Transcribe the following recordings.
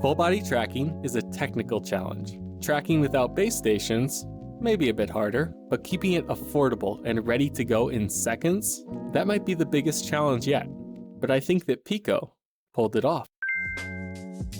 Full body tracking is a technical challenge. Tracking without base stations may be a bit harder, but keeping it affordable and ready to go in seconds, that might be the biggest challenge yet. But I think that PICO pulled it off.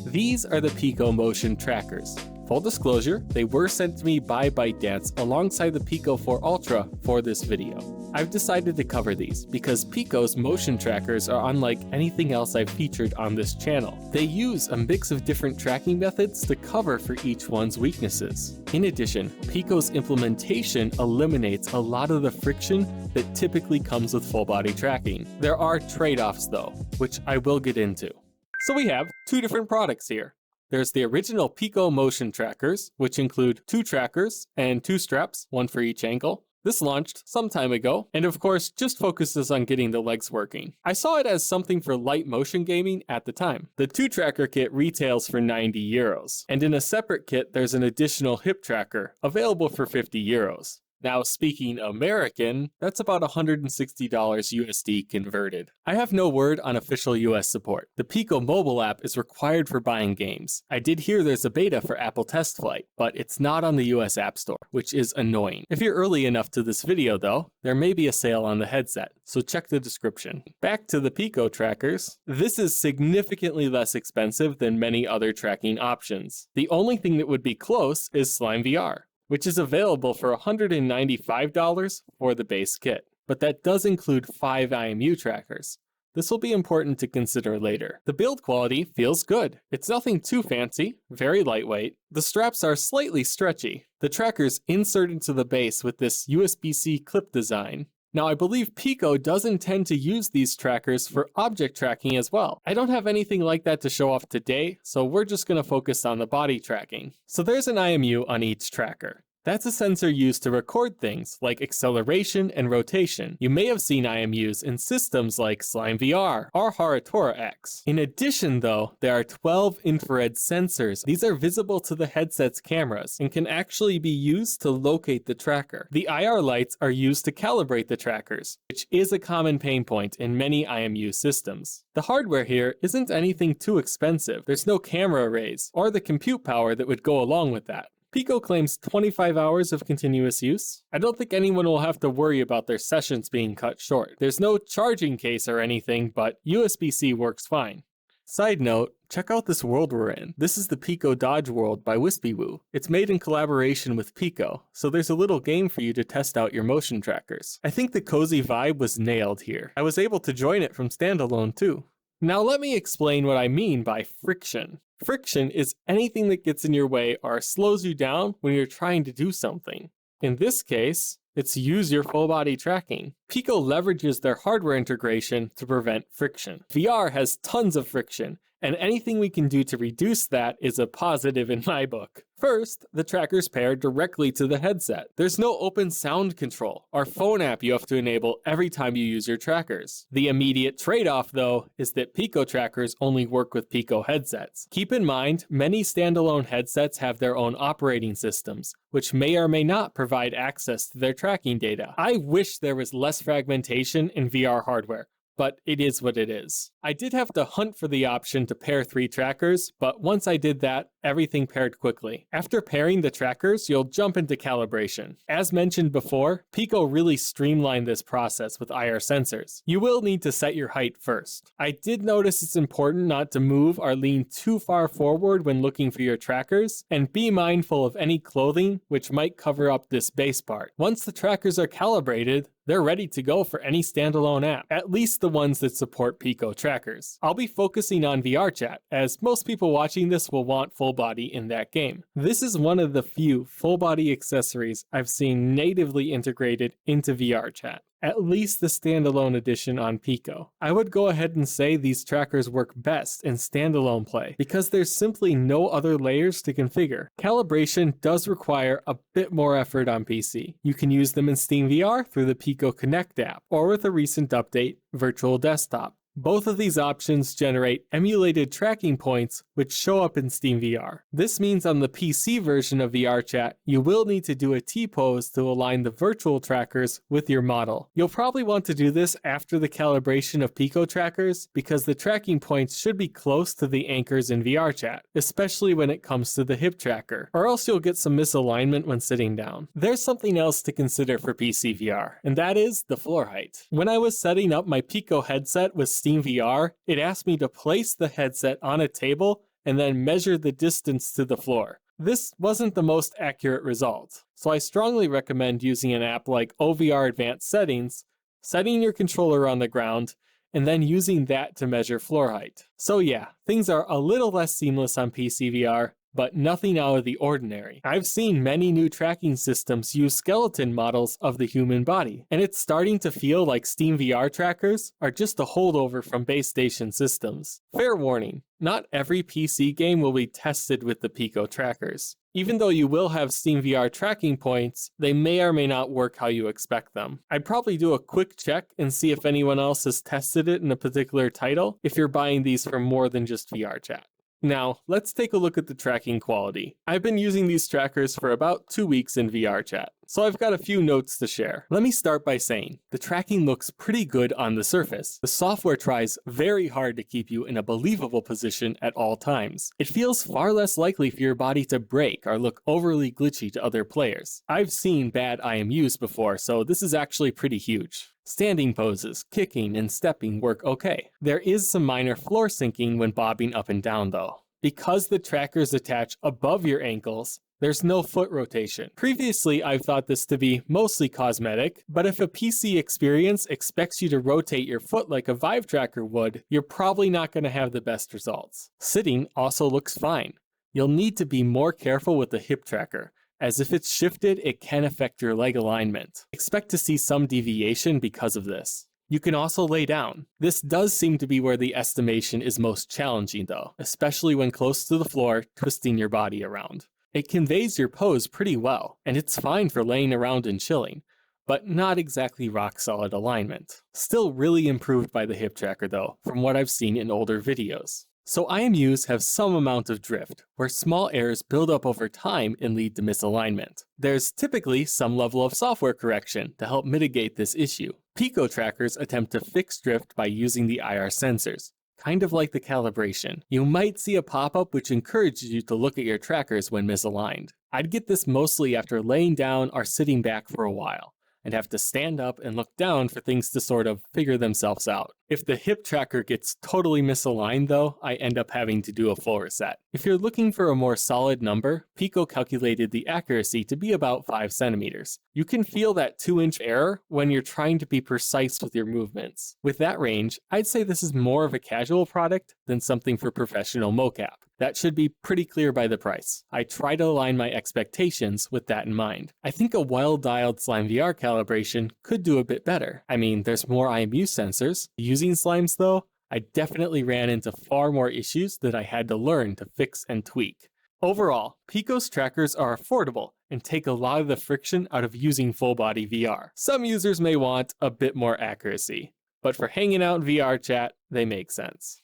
These are the PICO motion trackers. Full disclosure, they were sent to me by ByteDance alongside the PICO 4 Ultra for this video. I've decided to cover these because PICO's motion trackers are unlike anything else I've featured on this channel. They use a mix of different tracking methods to cover for each one's weaknesses. In addition, PICO's implementation eliminates a lot of the friction that typically comes with full body tracking. There are trade-offs though, which I will get into. So we have two different products here. There's the original PICO motion trackers, which include 2 trackers and 2 straps, one for each ankle. This launched some time ago, and of course just focuses on getting the legs working. I saw it as something for light motion gaming at the time. The 2 tracker kit retails for €90, and in a separate kit there's an additional hip tracker, available for €50. Now, speaking American, that's about $160 USD converted. I have no word on official US support. The PICO mobile app is required for buying games. I did hear there's a beta for Apple Test Flight, but it's not on the US App Store, which is annoying. If you're early enough to this video though, there may be a sale on the headset, so check the description. Back to the PICO trackers. This is significantly less expensive than many other tracking options. The only thing that would be close is SteamVR, which is available for $195 for the base kit. But that does include 5 IMU trackers. This will be important to consider later. The build quality feels good. It's nothing too fancy, very lightweight. The straps are slightly stretchy. The trackers insert into the base with this USB-C clip design. Now, I believe PICO does intend to use these trackers for object tracking as well. I don't have anything like that to show off today, so we're just going to focus on the body tracking. So there's an IMU on each tracker. That's a sensor used to record things like acceleration and rotation. You may have seen IMUs in systems like SteamVR or Haratora X. In addition though, there are 12 infrared sensors. These are visible to the headset's cameras and can actually be used to locate the tracker. The IR lights are used to calibrate the trackers, which is a common pain point in many IMU systems. The hardware here isn't anything too expensive. There's no camera arrays or the compute power that would go along with that. PICO claims 25 hours of continuous use. I don't think anyone will have to worry about their sessions being cut short. There's no charging case or anything, but USB-C works fine. Side note, check out this world we're in. This is the PICO Dodgeǃ world by WispyWoo. It's made in collaboration with PICO, so there's a little game for you to test out your motion trackers. I think the cozy vibe was nailed here. I was able to join it from Standalone too. Now let me explain what I mean by friction. Friction is anything that gets in your way or slows you down when you're trying to do something. In this case, it's use your full body tracking. PICO leverages their hardware integration to prevent friction. VR has tons of friction, and anything we can do to reduce that is a positive in my book. First, the trackers pair directly to the headset. There's no open sound control or phone app you have to enable every time you use your trackers. The immediate trade-off, though, is that PICO trackers only work with PICO headsets. Keep in mind, many standalone headsets have their own operating systems, which may or may not provide access to their tracking data. I wish there was less fragmentation in VR hardware, but it is what it is. I did have to hunt for the option to pair 3 trackers, but once I did that, everything paired quickly. After pairing the trackers, you'll jump into calibration. As mentioned before, PICO really streamlined this process with IR sensors. You will need to set your height first. I did notice it's important not to move or lean too far forward when looking for your trackers, and be mindful of any clothing which might cover up this base part. Once the trackers are calibrated, they're ready to go for any standalone app, at least the ones that support PICO trackers. I'll be focusing on VR chat, as most people watching this will want full body in that game. This is one of the few full body accessories I've seen natively integrated into VR chat, at least the standalone edition on PICO. I would go ahead and say these trackers work best in standalone play because there's simply no other layers to configure. Calibration does require a bit more effort on PC. You can use them in SteamVR through the PICO Connect app or with a recent update, Virtual Desktop. Both of these options generate emulated tracking points which show up in SteamVR. This means on the PC version of VRChat, you will need to do a T-pose to align the virtual trackers with your model. You'll probably want to do this after the calibration of PICO trackers because the tracking points should be close to the anchors in VRChat, especially when it comes to the hip tracker, or else you'll get some misalignment when sitting down. There's something else to consider for PC VR, and that is the floor height. When I was setting up my PICO headset with SteamVR, it asked me to place the headset on a table and then measure the distance to the floor. This wasn't the most accurate result, so I strongly recommend using an app like OVR Advanced Settings, setting your controller on the ground, and then using that to measure floor height. So yeah, things are a little less seamless on PC VR, but nothing out of the ordinary. I've seen many new tracking systems use skeleton models of the human body, and it's starting to feel like SteamVR trackers are just a holdover from base station systems. Fair warning, not every PC game will be tested with the PICO trackers. Even though you will have SteamVR tracking points, they may or may not work how you expect them. I'd probably do a quick check and see if anyone else has tested it in a particular title if you're buying these from more than just VRChat. Now, let's take a look at the tracking quality. I've been using these trackers for about 2 weeks in VRChat, so I've got a few notes to share. Let me start by saying, the tracking looks pretty good on the surface. The software tries very hard to keep you in a believable position at all times. It feels far less likely for your body to break or look overly glitchy to other players. I've seen bad IMUs before, so this is actually pretty huge. Standing poses, kicking, and stepping work okay. There is some minor floor sinking when bobbing up and down though. Because the trackers attach above your ankles, there's no foot rotation. Previously, I've thought this to be mostly cosmetic, but if a PC experience expects you to rotate your foot like a Vive tracker would, you're probably not going to have the best results. Sitting also looks fine. You'll need to be more careful with the hip tracker, as if it's shifted, it can affect your leg alignment. Expect to see some deviation because of this. You can also lay down. This does seem to be where the estimation is most challenging though, especially when close to the floor, twisting your body around. It conveys your pose pretty well, and it's fine for laying around and chilling, but not exactly rock solid alignment. Still really improved by the hip tracker though, from what I've seen in older videos. So IMUs have some amount of drift, where small errors build up over time and lead to misalignment. There's typically some level of software correction to help mitigate this issue. PICO trackers attempt to fix drift by using the IR sensors, kind of like the calibration. You might see a pop-up which encourages you to look at your trackers when misaligned. I'd get this mostly after laying down or sitting back for a while, and have to stand up and look down for things to sort of figure themselves out. If the hip tracker gets totally misaligned though, I end up having to do a full reset. If you're looking for a more solid number, PICO calculated the accuracy to be about 5 centimeters. You can feel that 2-inch error when you're trying to be precise with your movements. With that range, I'd say this is more of a casual product than something for professional mocap. That should be pretty clear by the price. I try to align my expectations with that in mind. I think a well-dialed SlimeVR calibration could do a bit better. I mean, there's more IMU sensors. Using slimes though, I definitely ran into far more issues that I had to learn to fix and tweak. Overall, PICO's trackers are affordable and take a lot of the friction out of using full-body VR. Some users may want a bit more accuracy, but for hanging out in VRChat, they make sense.